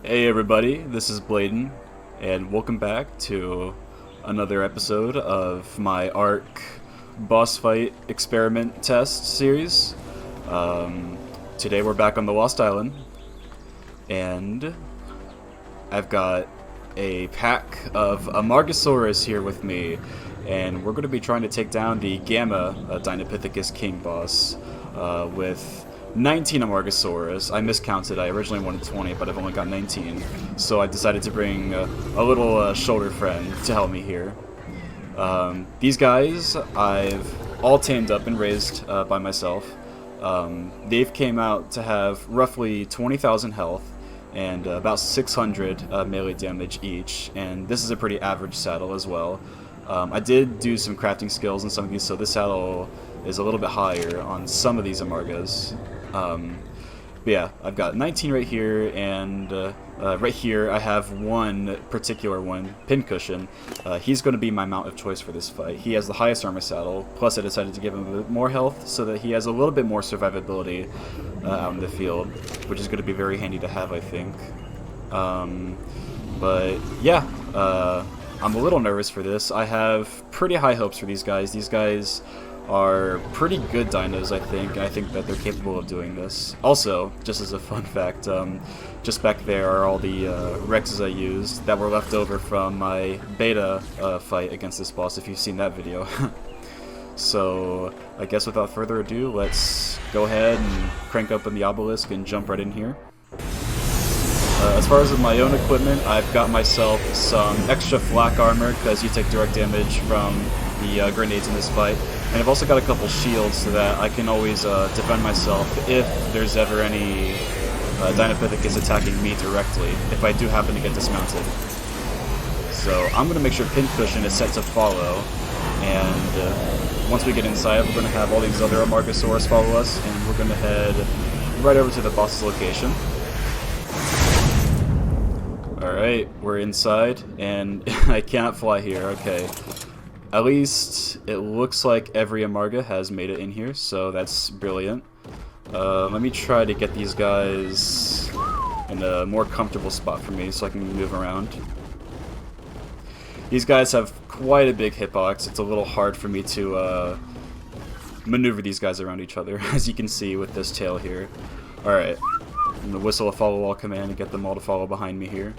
Hey everybody, this is Bladen, and welcome back to another episode of my ARK boss fight experiment test series. Today we're back on the Lost Island, and I've got a pack of Amargasaurus here with me, and we're going to be trying to take down the Gamma Dinopithecus King boss with 19 Amargasaurus. I miscounted. I originally wanted 20, but I've only got 19. So I decided to bring a little shoulder friend to help me here. These guys I've all tamed up and raised by myself. They've came out to have roughly 20,000 health and about 600 melee damage each, and this is a pretty average saddle as well. I did do some crafting skills in some of these, so this saddle is a little bit higher on some of these Amargas. But yeah, I've got 19 right here, and right here I have one particular one, Pincushion. He's going to be my mount of choice for this fight. He has the highest armor saddle, plus I decided to give him a bit more health so that he has a little bit more survivability out in the field, which is going to be very handy to have, I think. But yeah, I'm a little nervous for this. I have pretty high hopes for these guys. These guys are pretty good dinos, I think, and I think that they're capable of doing this. Also, just as a fun fact, just back there are all the Rexes I used that were left over from my beta fight against this boss, if you've seen that video. So, I guess without further ado, let's go ahead and crank open the obelisk and jump right in here. As far as with my own equipment, I've got myself some extra flak armor, because you take direct damage from the grenades in this fight. And I've also got a couple shields so that I can always defend myself if there's ever any Dinopithecus attacking me directly, if I do happen to get dismounted. So I'm going to make sure Pincushion is set to follow, and once we get inside, we're going to have all these other Amargasaurus follow us, and we're going to head right over to the boss's location. Alright, we're inside, and I cannot fly here, okay. At least it looks like every Amarga has made it in here, so that's brilliant. Let me try to get these guys in a more comfortable spot for me so I can move around. These guys have quite a big hitbox. It's a little hard for me to maneuver these guys around each other, as you can see with this tail here. Alright, I'm going to whistle a follow all command and get them all to follow behind me here.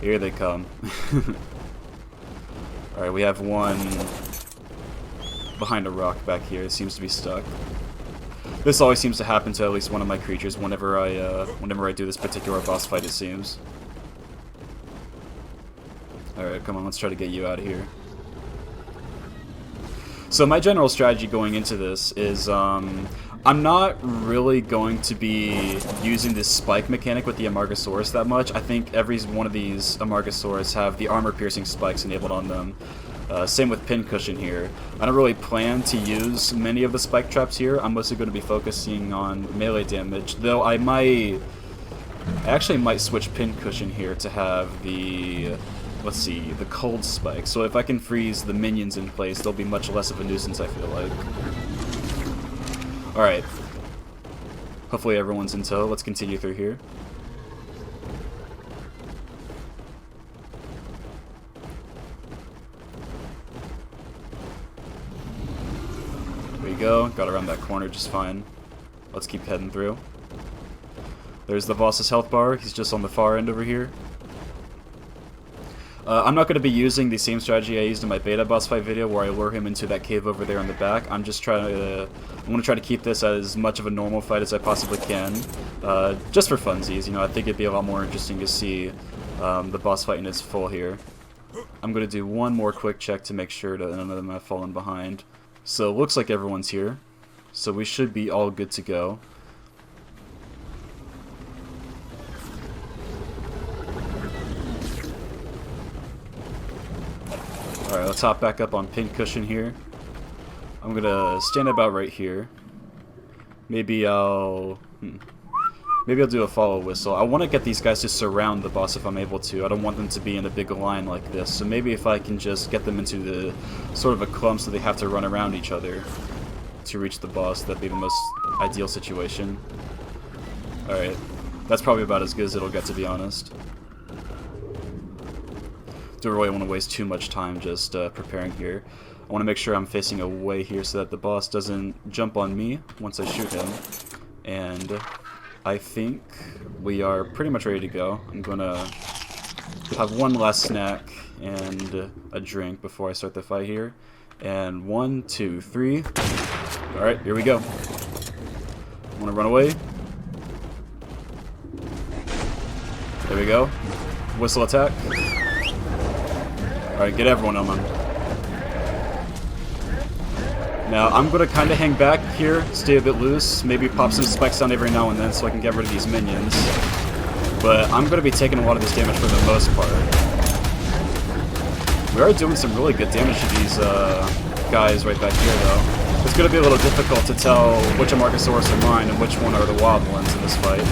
Here they come. Alright, we have one behind a rock back here. It seems to be stuck. This always seems to happen to at least one of my creatures whenever I do this particular boss fight, it seems. Alright, come on, let's try to get you out of here. So my general strategy going into this is, I'm not really going to be using this spike mechanic with the Amargasaurus that much. I think every one of these Amargasaurus have the armor-piercing spikes enabled on them. Same with Pincushion here. I don't really plan to use many of the spike traps here. I'm mostly going to be focusing on melee damage, though I actually might switch Pincushion here to have the, let's see, the cold spike. So if I can freeze the minions in place, they'll be much less of a nuisance, I feel like. Alright. Hopefully everyone's in tow. Let's continue through here. There we go. Got around that corner just fine. Let's keep heading through. There's the boss's health bar. He's just on the far end over here. I'm not going to be using the same strategy I used in my beta boss fight video where I lure him into that cave over there in the back. I'm just trying to, I'm going to try to keep this as much of a normal fight as I possibly can, just for funsies. You know, I think it'd be a lot more interesting to see the boss fight in its full here. I'm going to do one more quick check to make sure that none of them have fallen behind. So it looks like everyone's here, so we should be all good to go. Alright, let's hop back up on Pincushion here. I'm gonna stand about right here. Maybe I'll do a follow whistle. I want to get these guys to surround the boss if I'm able to. I don't want them to be in a big line like this. So maybe if I can just get them into the sort of a clump so they have to run around each other to reach the boss, that'd be the most ideal situation. Alright. That's probably about as good as it'll get, to be honest. Don't really want to waste too much time just preparing here. I want to make sure I'm facing away here so that the boss doesn't jump on me once I shoot him. And I think we are pretty much ready to go. I'm going to have one last snack and a drink before I start the fight here. And 1, 2, 3. Alright, here we go. I want to run away. There we go. Whistle attack. Alright, get everyone on them. Now, I'm going to kind of hang back here, stay a bit loose, maybe pop some spikes down every now and then so I can get rid of these minions. But I'm going to be taking a lot of this damage for the most part. We are doing some really good damage to these guys right back here, though. It's going to be a little difficult to tell which Amargasaurus are mine and which one are the wild ones in this fight.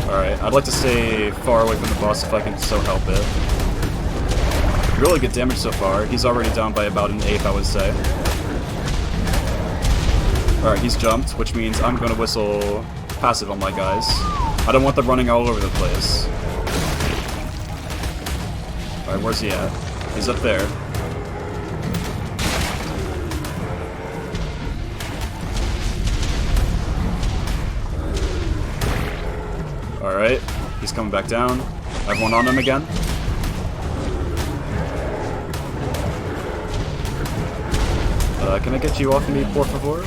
Alright, I'd like to stay far away from the boss if I can so help it. Really good damage so far. He's already down by about 1/8, I would say. Alright, he's jumped, which means I'm going to whistle passive on my guys. I don't want them running all over the place. Alright, where's he at? He's up there. Alright, he's coming back down. Everyone on him again. Can I get you off me, por favor?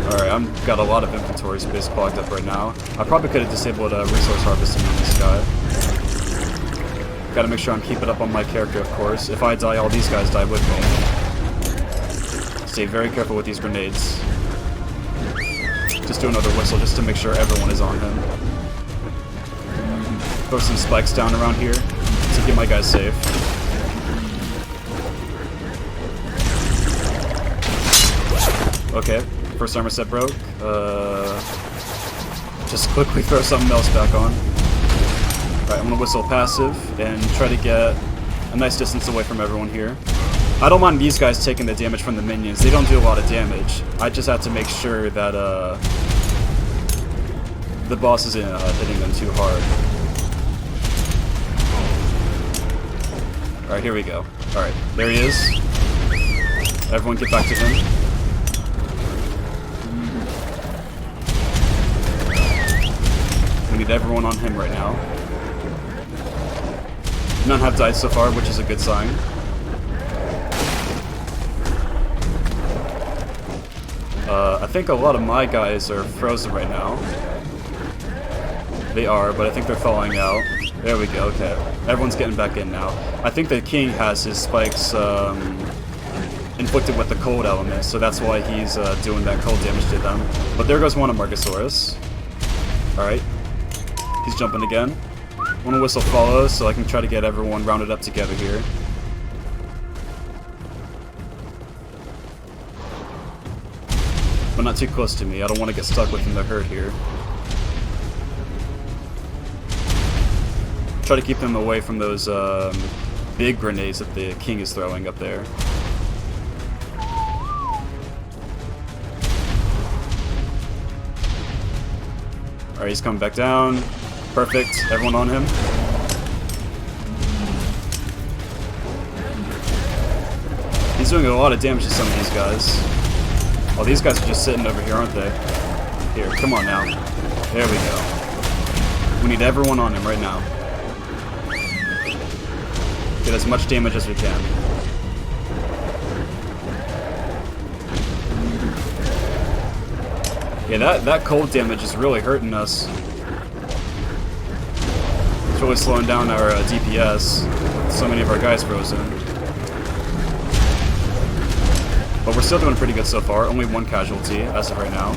Alright, I've got a lot of inventory space clogged up right now. I probably could have disabled resource harvesting on this guy. Gotta make sure I'm keeping up on my character, of course. If I die, all these guys die with me. Stay very careful with these grenades. Just do another whistle just to make sure everyone is on him. Throw some spikes down around here to keep my guys safe. Okay, first armor set broke. Just quickly throw something else back on. Alright, I'm gonna whistle passive and try to get a nice distance away from everyone here. I don't mind these guys taking the damage from the minions. They don't do a lot of damage. I just have to make sure that the boss isn't hitting them too hard. Alright, here we go. Alright, there he is. Everyone get back to him. We need everyone on him right now. None have died so far, which is a good sign. I think a lot of my guys are frozen right now. They are, but I think they're falling out. There we go, okay. Everyone's getting back in now. I think the king has his spikes inflicted with the cold element, so that's why he's doing that cold damage to them. But there goes one Amargasaurus. Alright. He's jumping again. I want to whistle follow so I can try to get everyone rounded up together here. But not too close to me. I don't want to get stuck within the herd here. Try to keep them away from those big grenades that the king is throwing up there. Alright, he's coming back down. Perfect. Everyone on him. He's doing a lot of damage to some of these guys. Oh, these guys are just sitting over here, aren't they? Here, come on now. There we go. We need everyone on him right now. Get as much damage as we can. Yeah, that cold damage is really hurting us. It's really slowing down our DPS. So many of our guys frozen. But we're still doing pretty good so far. Only one casualty as of right now.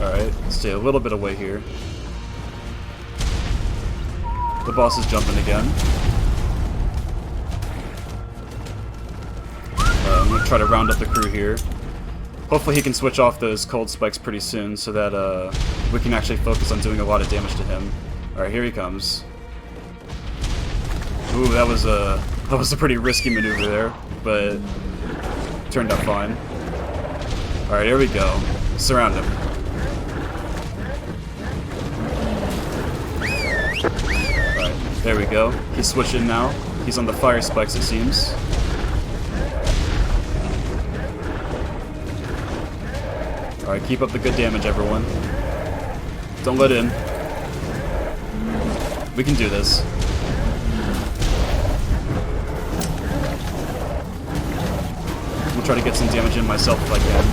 Alright, stay a little bit away here. The boss is jumping again. I'm going to try to round up the crew here. Hopefully he can switch off those cold spikes pretty soon so that we can actually focus on doing a lot of damage to him. Alright, here he comes. Ooh, that was That was a pretty risky maneuver there, but turned out fine. Alright, here we go. Surround him. Alright, there we go. He's switching now. He's on the fire spikes, it seems. Alright, keep up the good damage, everyone. Don't let in. We can do this. We'll try to get some damage in myself if I can.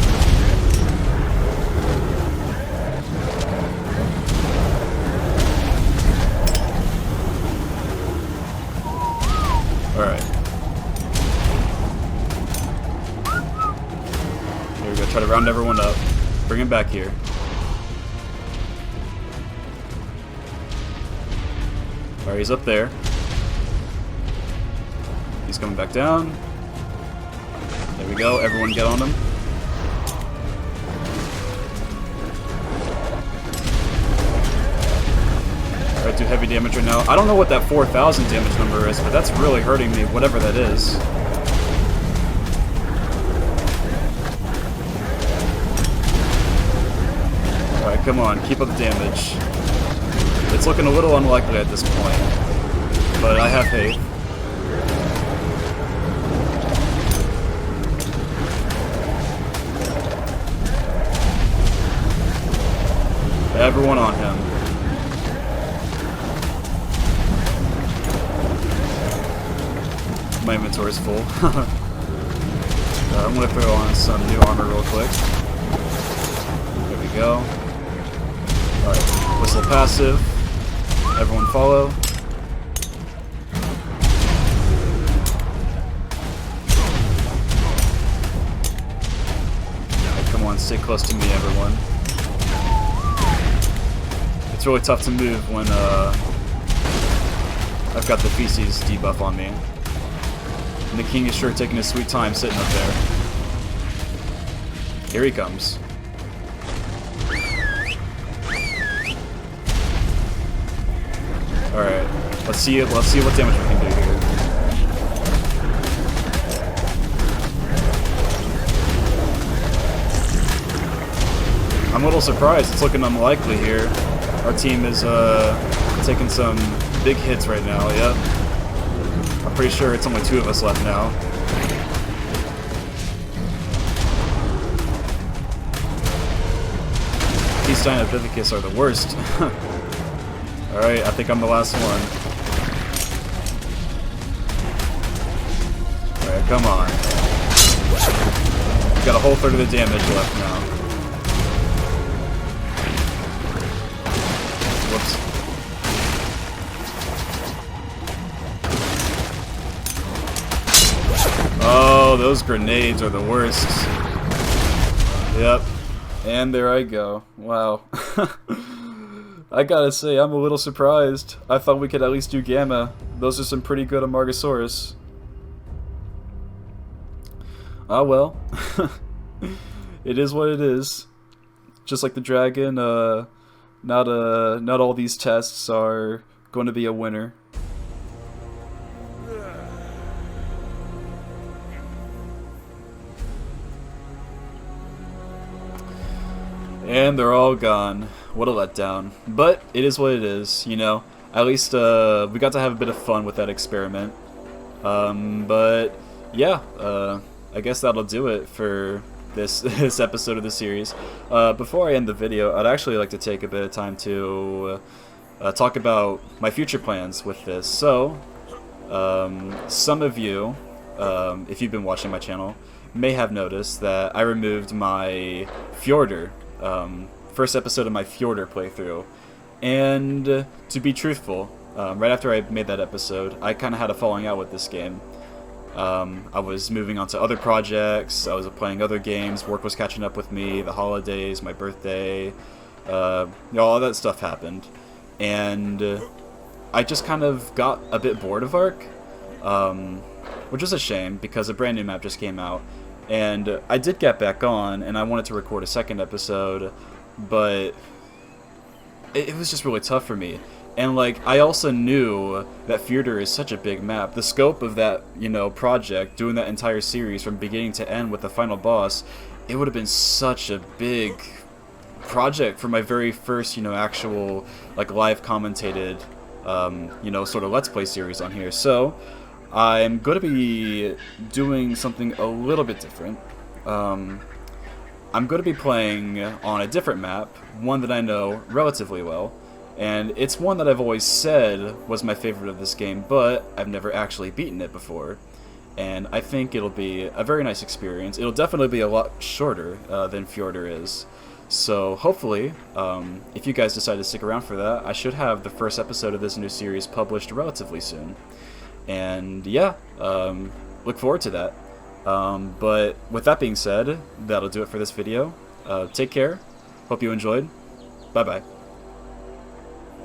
Alright. There we go, try to round everyone up. Bring him back here. Alright, he's up there. He's coming back down. There we go, everyone get on him. Alright, do heavy damage right now. I don't know what that 4,000 damage number is, but that's really hurting me, whatever that is. Alright, come on, keep up the damage. It's looking a little unlikely at this point, but I have faith. Everyone on him. My inventory is full. I'm going to throw on some new armor real quick. There we go. Alright, whistle passive. Everyone follow. Alright, come on, stay close to me, everyone. It's really tough to move when I've got the feces debuff on me. And the king is sure taking his sweet time sitting up there. Here he comes. Alright, let's see what damage we can do here. I'm a little surprised, it's looking unlikely here. Our team is taking some big hits right now, yep. I'm pretty sure it's only 2 of us left now. These Dinopithecus are the worst. Alright, I think I'm the last one. Alright, come on. We've got a whole third of the damage left now. Whoops. Oh, those grenades are the worst. Yep. And there I go. Wow. I gotta say, I'm a little surprised. I thought we could at least do Gamma. Those are some pretty good Amargasaurus. Ah well. It is what it is. Just like the dragon, not all these tests are going to be a winner. And they're all gone. What a letdown. But it is what it is, you know. At least we got to have a bit of fun with that experiment. But yeah, I guess that'll do it for this episode of the series. Before I end the video, I'd actually like to take a bit of time to talk about my future plans with this. So, some of you, if you've been watching my channel, may have noticed that I removed my Fjorder. First episode of my Fjorder playthrough, and to be truthful, right after I made that episode, I kind of had a falling out with this game. I was moving on to other projects, I was playing other games, work was catching up with me, the holidays, my birthday, you know, all that stuff happened, and I just kind of got a bit bored of ARK, which is a shame because a brand new map just came out. And I did get back on, and I wanted to record a second episode, but it was just really tough for me. And like I also knew that Fjordur is such a big map. The scope of that, project, doing that entire series from beginning to end with the final boss, it would have been such a big project for my very first, actual like live commentated, sort of Let's Play series on here. So I'm going to be doing something a little bit different. I'm going to be playing on a different map, one that I know relatively well. And it's one that I've always said was my favorite of this game, but I've never actually beaten it before. And I think it'll be a very nice experience. It'll definitely be a lot shorter than Fjordur is. So hopefully, if you guys decide to stick around for that, I should have the first episode of this new series published relatively soon. And yeah, look forward to that. But with that being said, that'll do it for this video. Take care. Hope you enjoyed. Bye-bye.